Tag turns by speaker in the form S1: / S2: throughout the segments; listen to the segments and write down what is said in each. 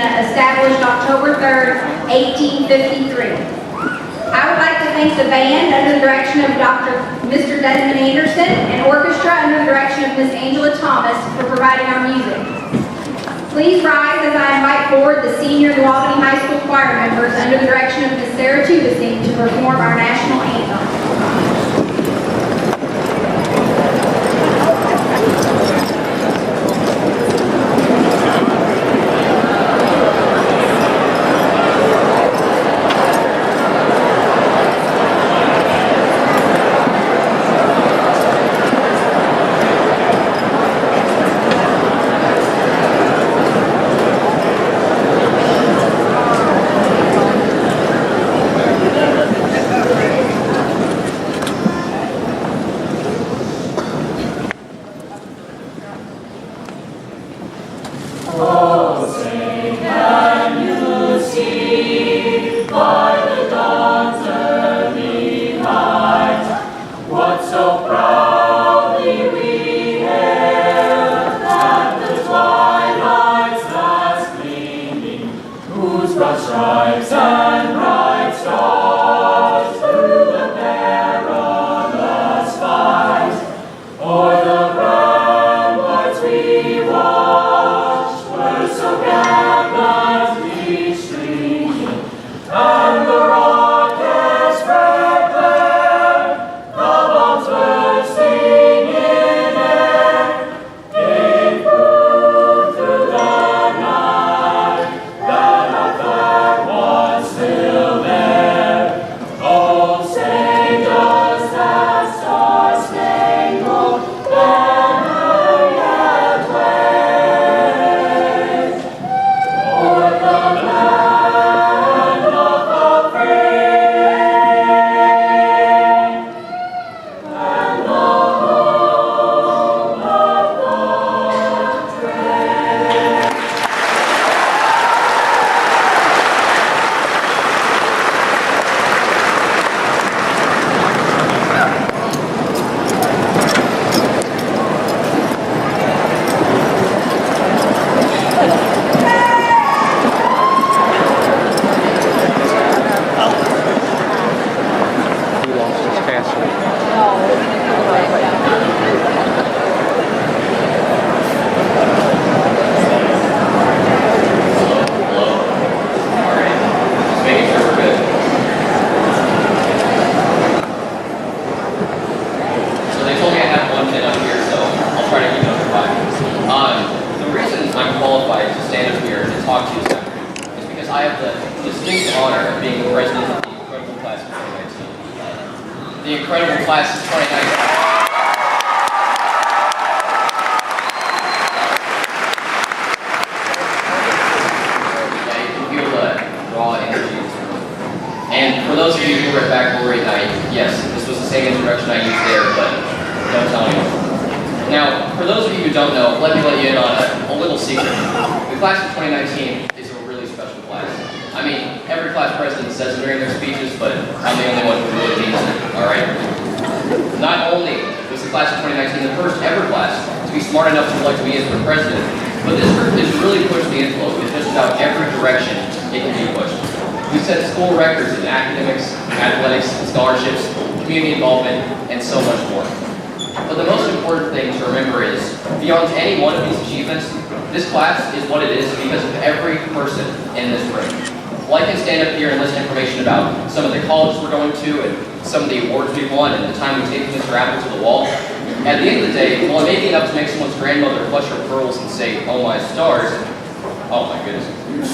S1: Louisiana, established October 3rd, 1853. I would like to thank the band under the direction of Mr. Desmond Anderson and orchestra under the direction of Miss Angela Thomas for providing our music. Please rise as I invite forward the senior New Albany High School choir members under the direction of Miss Sarah Tubasing to perform our national anthem.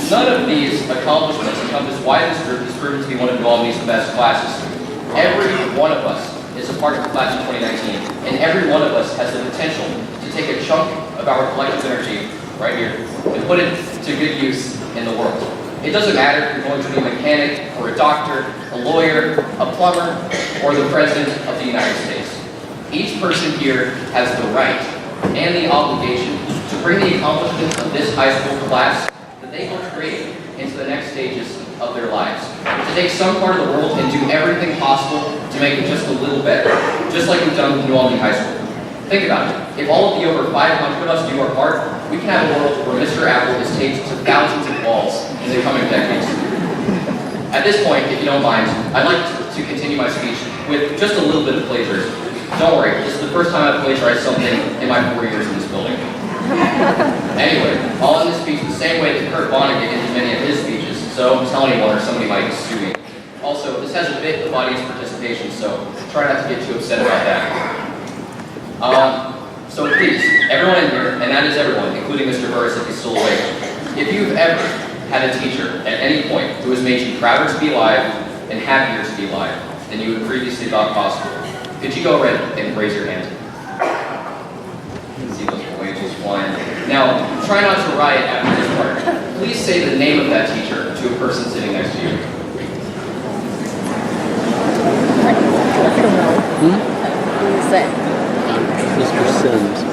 S2: None of these accomplishments encompass why this group is proven to be one of New Albany's best classes. Every one of us is a part of the class of 2019, and every one of us has the potential to take a chunk of our collective energy right here and put it to good use in the world. It doesn't matter if you're going to be a mechanic, or a doctor, a lawyer, a plumber, or the President of the United States. Each person here has the right and the obligation to bring the accomplishments of this high school class that they will create into the next stages of their lives. To take some part of the world and do everything possible to make it just a little better, just like we've done with New Albany High School. Think about it. If all of the over 500 of us do our part, we can have a world where Mr. Apple is taped to thousands of walls At this point, if you don't mind, I'd like to continue my speech with just a little bit of plagiarism. Don't worry, this is the first time I've plagiarized something in my 4 years in this building. Anyway, I'll end this speech the same way that Kurt Vonnegut ended many of his speeches, so don't tell anyone or somebody might sue me. Also, this has a bit of audience participation, so try not to get too upset about that. So please, everyone in here, and that is everyone, including Mr. Burris if he's still awake, if you've ever had a teacher at any point who has made you prouder to be alive and happier to be alive than you had previously thought possible, could you go ahead and raise your hand? You can see those wages flying. Now, try not to riot after this part. Please say the name of that teacher to a person sitting next to you.
S3: Who is that? Mr. Sims.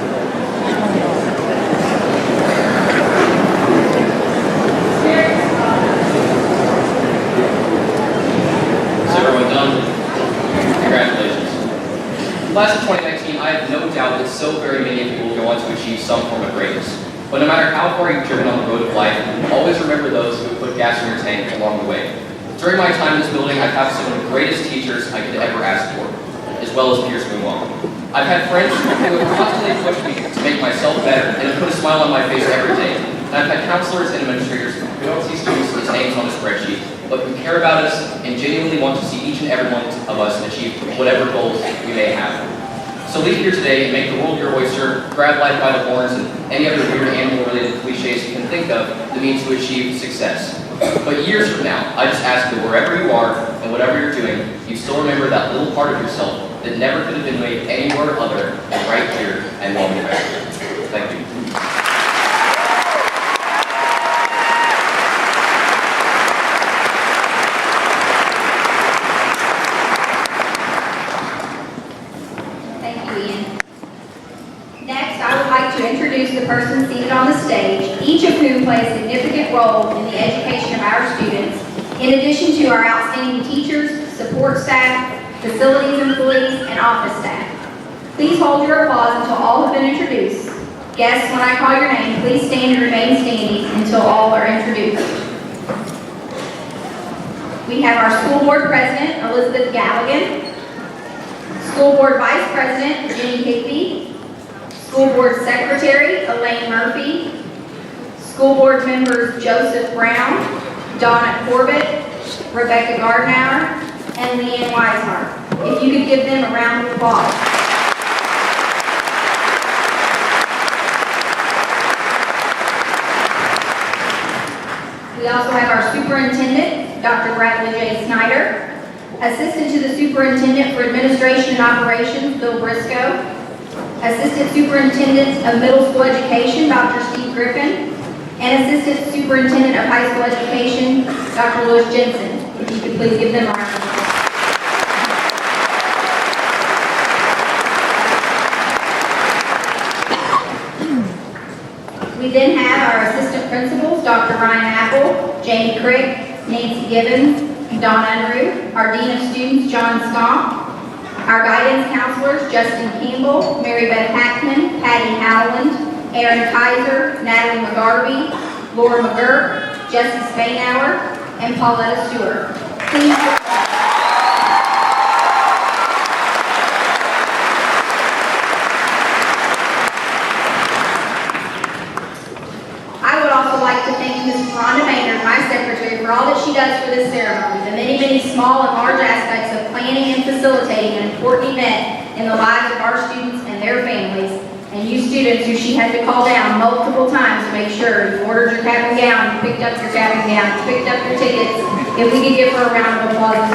S2: Is everyone done? Congratulations. Class of 2019, I have no doubt that so very many of you will go on to achieve some form of greatness. But no matter how far you've driven on the road of life, always remember those who put gas in your tank along the way. During my time in this building, I've had some of the greatest teachers I could ever ask for, as well as peers who belong. I've had friends who have constantly pushed me to make myself better and have put a smile on my face every day. And I've had counselors and administrators who don't see students as names on a spreadsheet, but who care about us and genuinely want to see each and every one of us achieve whatever goals we may have. So leave here today and make the world your oyster, grab life by the horns, and any other weird animal-related cliches you can think of that means to achieve success. But years from now, I just ask that wherever you are and whatever you're doing, you still remember that little part of yourself that never could have been made anywhere other than right here at Albany. Thank you.
S1: To introduce the person seated on the stage, each of whom plays a significant role in the education of our students, in addition to our outstanding teachers, support staff, facilities employees, and office staff. Please hold your applause until all have been introduced. Guests, when I call your name, please stand and remain standing until all are introduced. We have our school board president, Elizabeth Galligan, school board vice president, Jenny Higby, School Board Secretary, Elaine Murphy. School Board members, Joseph Brown, Donna Corbett, Rebecca Gardner, and Leanne Weishart. If you could give them a round of applause. We also have our superintendent, Dr. Bradley J. Snyder. Assistant to the superintendent for administration and operations, Bill Briscoe. Assistant Superintendent of Middle School Education, Dr. Steve Griffin, and Assistant Superintendent of High School Education, Dr. Louis Jensen. If you could please give them a round of applause. We then have our assistant principals, Dr. Ryan Apple, Jamie Crick, Nancy Gibbons, Dawn Unruh, our Dean of Students, John Stomp, our guidance counselors, Justin Campbell, Mary Beth Hackman, Patty Howland, Aaron Kaiser, Natalie McGarvey, Laura McGurk, Jesse Spainhour, and Pauletta Stewart. Please. I would also like to thank Ms. Rhonda Maynard, my secretary, for all that she does for this ceremony, the many, many small and large aspects of planning and facilitating an important event in the lives of our students and their families, and you students who she had to call down multiple times to make sure you ordered your cap and gown, you picked up your cap and gown, you picked up your tickets. If we could give her a round of applause.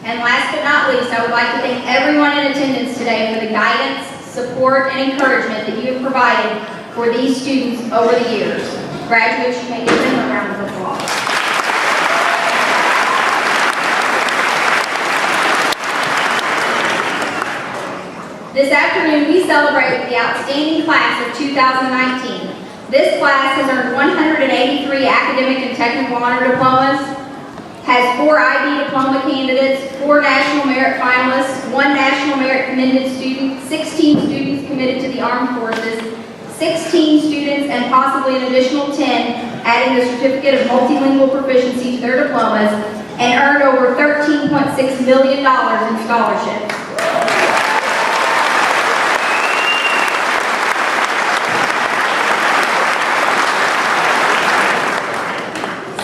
S1: And last but not least, I would like to thank everyone in attendance today for the guidance, support, and encouragement that you have provided for these students over the years. Graduates, you may give them a round of applause. This afternoon, we celebrate the outstanding class of 2019. This class has earned 183 academic and technical honor diplomas, has 4 IB diploma candidates, 4 National Merit finalists, 1 National Merit commended student, 16 students committed to the the armed forces, 16 students and possibly an additional 10 adding the certificate of multilingual proficiency to their diplomas, and earned over $13.6 million in scholarships.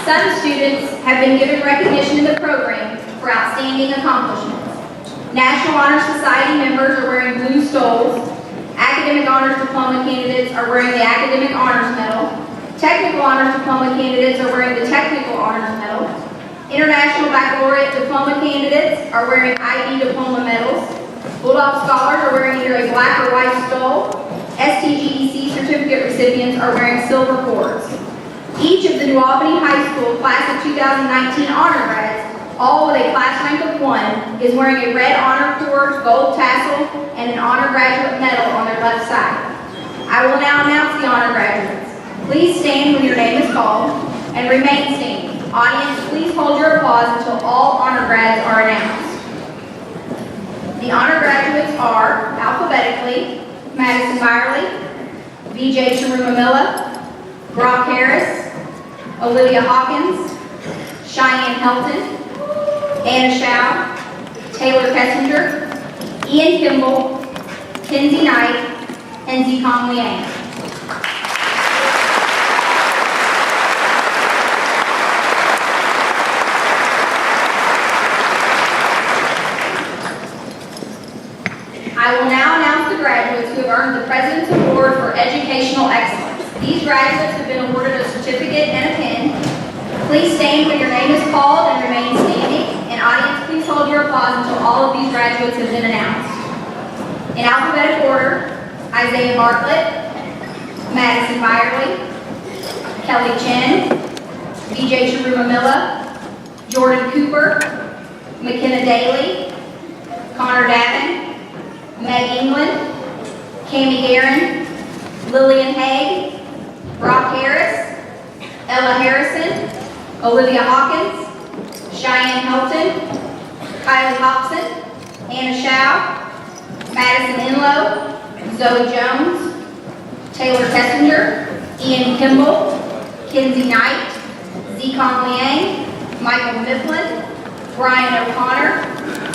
S1: Some students have been given recognition in the program for outstanding accomplishments. National Honor Society members are wearing blue stoles. Academic Honors Diploma candidates are wearing the Academic Honors Medal. Technical Honors Diploma candidates are wearing the Technical Honors Medal. International Baccalaureate Diploma candidates are wearing IB Diploma medals. Bulldog Scholars are wearing either a black or white stole. STGEC certificate recipients are wearing silver cords. Each of the New Albany High School Class of 2019 honor grads, all with a class rank of 1, is wearing a red honor cord, gold tassel, and an honor graduate medal on their left side. I will now announce the honor graduates. Please stand when your name is called and remain standing. Audience, please hold your applause until all honor grads are announced. The honor graduates are, alphabetically, Madison Byerly, VJ Charumamilla, Brock Harris, Olivia Hawkins, Cheyenne Helton, Anna Shao, Taylor Kessinger, Ian Kimball, Kenzie Knight, and Zikong Liang. I will now announce the graduates who have earned the President's Award for Educational Excellence. These graduates have been awarded a certificate and a pin. Please stand when your name is called and remain standing. And audience, please hold your applause until all of these graduates have been announced. In alphabetical order, Isaiah Bartlett, Madison Byerly, Kelly Chen, VJ Charumamilla, Jordan Cooper, McKenna Daly, Connor Davin, Meg England, Cammie Guerin, Lillian Haig, Brock Harris, Ella Harrison, Olivia Hawkins, Cheyenne Helton, Kylie Hobson, Anna Shao, Madison Enlow, Zoe Jones, Taylor Kessinger, Ian Kimball, Kenzie Knight, Zikong Liang, Michael Mifflin, Brian O'Connor,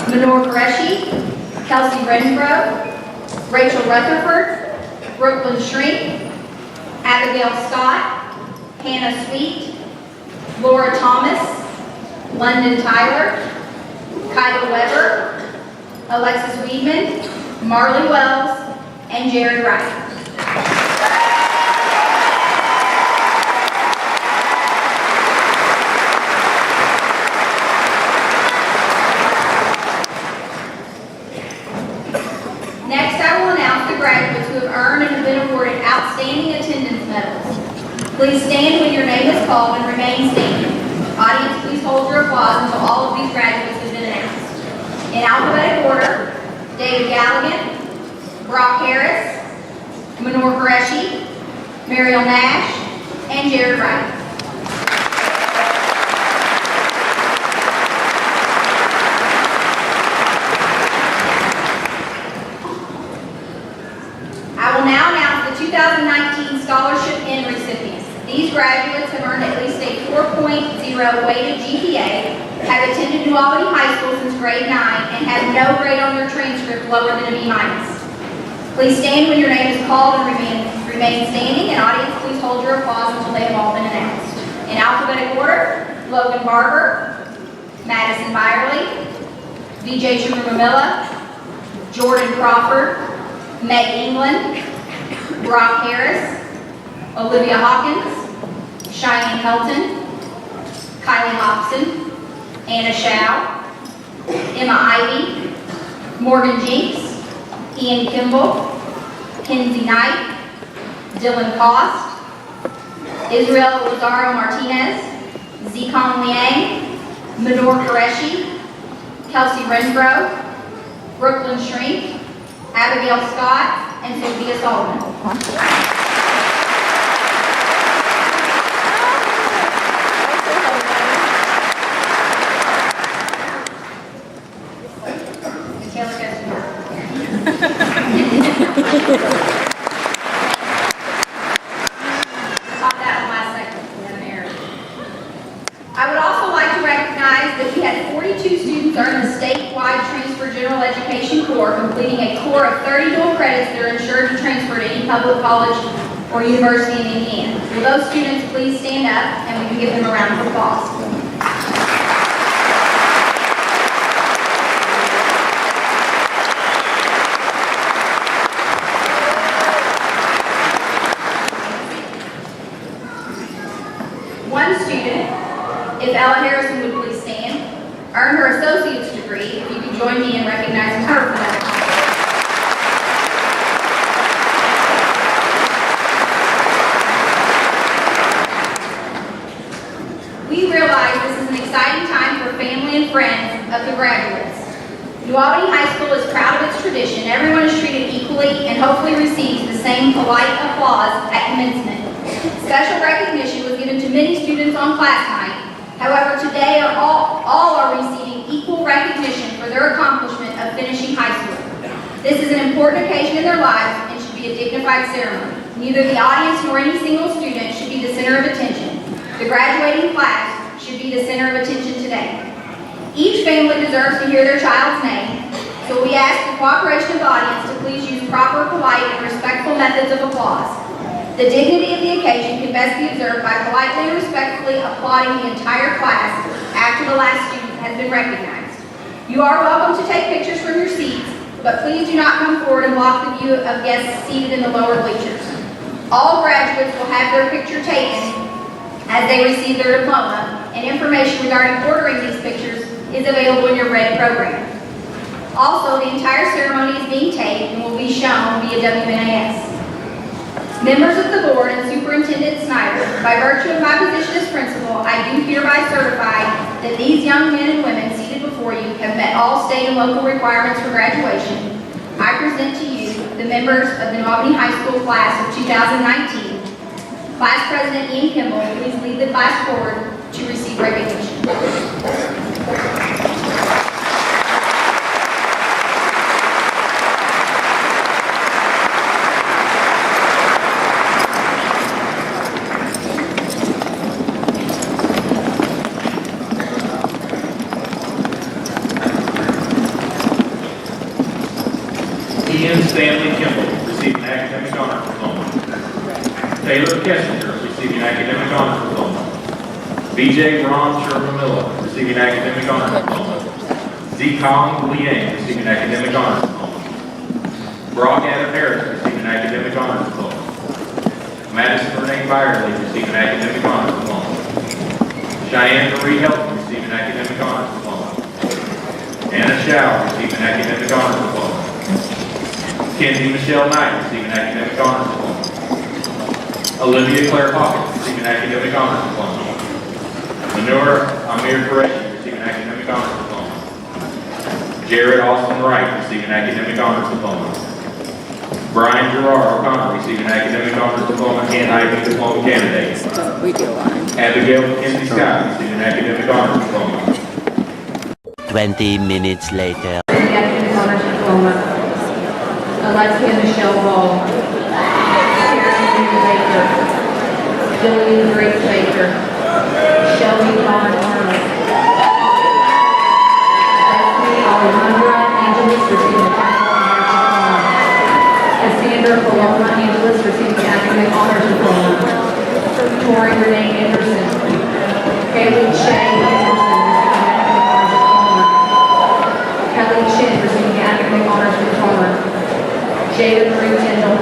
S1: Manor Qureshi, Kelsey Renfro, Rachel Rutherford, Brooklyn Shrink, Abigail Scott, Hannah Sweet, Laura Thomas, London Tyler, Kyla Weber, Alexis Weedman, Marley Wells, and Jared Wright. Next, I will announce the graduates who have earned and have been awarded outstanding attendance medals. Please stand when your name is called and remain standing. Audience, please hold your applause until all of these graduates have been announced. In alphabetical order, David Galligan, Brock Harris, Manor Qureshi, Mariel Nash, and Jared Wright. I will now announce the 2019 scholarship and recipients. These graduates have earned at least a 4.0 weighted GPA, have attended New Albany High School since grade 9, and have no grade on their transcript lower than a B-. Please stand when your name is called and remain standing, and audience, please hold your applause until they have all been announced. In alphabetical order, Logan Barber, Madison Byerly, VJ Charumamilla, Jordan Crawford, Meg England, Brock Harris, Olivia Hawkins, Cheyenne Helton, Kylie Hobson, Anna Shao, Emma Ivy, Morgan Jinks, Ian Kimball, Kenzie Knight, Dylan Cost, Israel Lazaro Martinez, Zikong Liang, Manor Qureshi, Kelsey Renfro, Brooklyn Shrink, Abigail Scott, and Sophia Solomon. Taylor Kessinger. of 30 dual credits that are insured to transfer to any public college or university in Indiana. Will those students please stand up and we can give them a round of applause. One student, if Ella Harrison would please stand, earned her associate's degree. If you could join me in recognizing her for that. We realize this is an exciting time for family and friends of the graduates. New Albany High School is proud of its tradition. Everyone is treated equally and hopefully receives the same polite applause at commencement. Special recognition was given to many students on class night. However, today all are receiving equal recognition for their accomplishment of finishing high school. This is an important occasion in their lives and should be a dignified ceremony. Neither the audience nor any single student should be the center of attention. The graduating class should be the center of attention today. Each family deserves to hear their child's name, so we ask the cooperation of the audience to please use proper, polite, and respectful methods of applause. The dignity of the occasion can best be observed by politely and respectfully applauding the entire class after the last student has been recognized. You are welcome to take pictures from your seats, but please do not come forward and block the view of guests seated in the lower bleachers. All graduates will have their picture taken as they receive their diploma, and information regarding ordering these pictures is available in your red program. Also, the entire ceremony is being taped and will be shown via WNAS. Members of the board and Superintendent Snyder, by virtue of my position as principal, I do hereby certify that these young men and women seated before you have met all state and local requirements for graduation. I present to you the members of the New Albany High School class of 2019. Class President Ian Kimball, please lead the class forward to receive recognition.
S4: Ian Stanley Kimball, receiving academic honors diploma. Taylor Kessinger, receiving academic honors diploma. B.J. Ron Sherman-Miller, receiving academic honors diploma. Z-Kong Liang, receiving academic honors diploma. Brock Adam Harris, receiving academic honors diploma. Madison Renee Byerly, receiving academic honors diploma. Cheyenne Marie Helton, receiving academic honors diploma. Anna Shaw, receiving academic honors diploma. Kenzie Michelle Knight, receiving academic honors diploma. Olivia Claire Hawkins, receiving academic honors diploma. Manur Amir Qureshi, receiving academic honors diploma. Jared Austin Wright, receiving academic honors diploma. Brian Gerard O'Connor, receiving academic honors diploma and IB diploma candidate. Abigail Mackenzie Scott, receiving academic honors diploma.
S3: 20 minutes later.
S5: Academic honors diploma. Alexia Michelle Ball, Karen Baker, Jillian Grace Baker, Shelby Dawn Arnold, Bethany Alejandra Angeles receiving academic honors diploma, Cassandra Paloma Angeles receiving academic honors diploma, Tori Renee Anderson, Haley Shay Anderson receiving academic honors diploma, Kelly Chin receiving academic honors diploma, Jada Marie Kendall.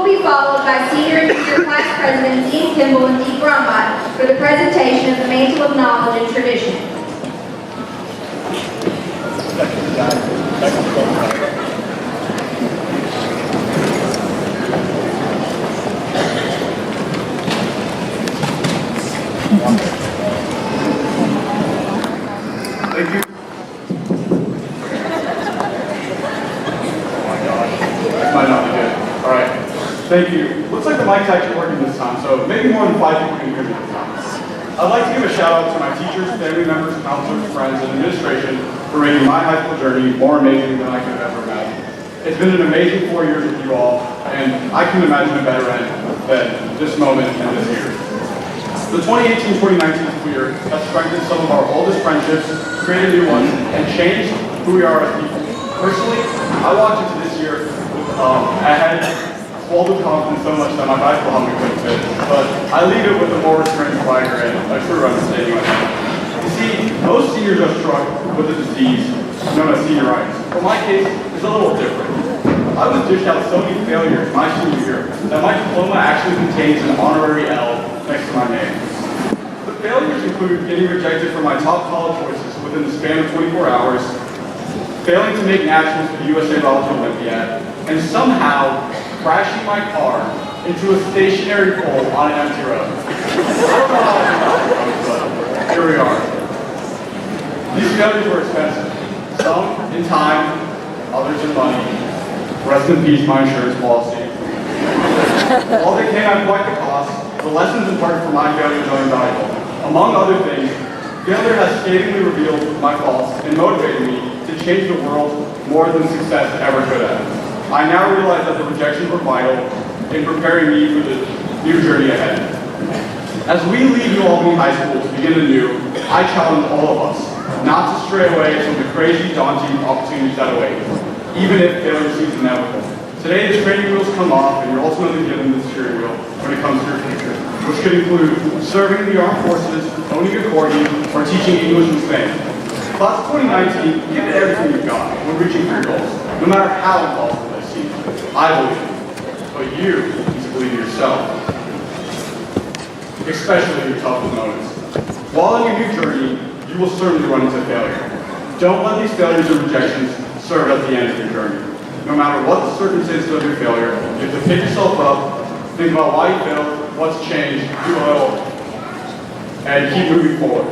S1: be followed by senior and junior class presidents Ian Kimball and Dee Brombach for the presentation of the Mantle of Knowledge and Tradition.
S6: Thank you. This might not be good. All right. Thank you. Looks like the mic's actually working this time, so maybe more than 5 people can hear me this time. I'd like to give a shout out to my teachers, family members, counselors, friends, and administration for making my high school journey more amazing than I could have ever imagined. It's been an amazing 4 years with you all, and I couldn't imagine a better end than this moment and this year. The 2018-2019 school year has strengthened some of our oldest friendships, created new ones, and changed who we are as people. Personally, I walked into this year with a head full of confidence so much that my basketball helmet couldn't fit, but I leave it with a more restrained swagger and a true understanding of it. You see, most seniors are struck with a disease known as senioritis, but my case is a little different. I was dished out so many failures my senior year that my diploma actually contains an honorary L next to my name. The failures include getting rejected from my top college choices within the span of 24 hours, failing to make nationals for the USA Volleyball Olympiad, and somehow crashing my car into a stationary pole on an empty road. I don't know how I did that, but here we are. These failures were expensive. Some in time, others in money. Rest in peace, my insurance policy. While they came at quite the cost, the lessons imparted from my failures are invaluable. Among other things, failure has scathingly revealed my faults and motivated me to change the world more than success ever could have. I now realize that the rejections were vital in preparing me for the new journey ahead. As we leave New Albany High School to begin anew, I challenge all of us not to stray away from the crazy, daunting opportunities that await, even if failure seems inevitable. Today, the training wheels come off, and you're ultimately given the steering wheel when it comes to your future, which could include serving in the armed forces, owning a corgi, or teaching English in Spain. Class of 2019, give it everything you've got when reaching for your goals, no matter how impossible they seem. I believe, but you need to believe in yourself, especially in your toughest moments. While on your new journey, you will certainly run into failure. Don't let these failures or rejections serve as the end of your journey. No matter what the circumstances of your failure, you have to pick yourself up, think about why you failed, what's changed, do a little, and keep moving forward.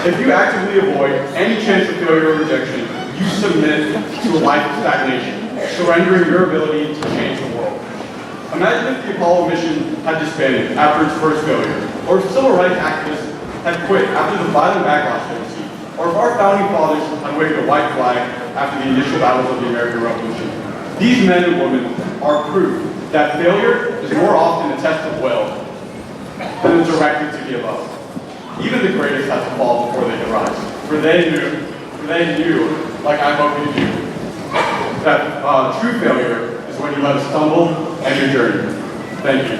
S6: If you actively avoid any chance of failure or rejection, you submit to a life of stagnation, surrendering your ability to change the world. Imagine if the Apollo mission had disbanded after its first failure, or if civil rights activists had quit after the violent backlash they received, or if our founding fathers had waved a white flag after the initial battles of the American Revolution. These men and women are proof that failure is more often a test of will than a directive to give up. Even the greatest have to fall before they can rise. For they knew, like I hope you do, that true failure is when you let it stumble and your journey. Thank you.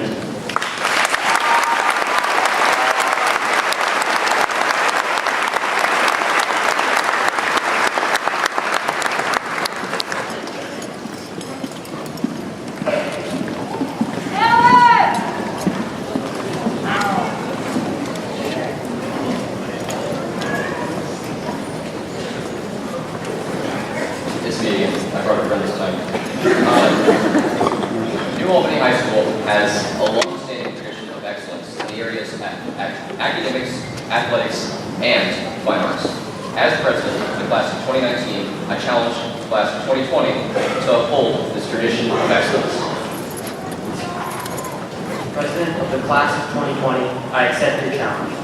S2: It's me again. I brought a friend this time. New Albany High School has a long-standing tradition of excellence in the areas of academics, athletics, and fine arts. As president of the class of 2019, I challenge the class of 2020 to uphold this tradition of excellence.
S7: President of the class of 2020, I accept your challenge.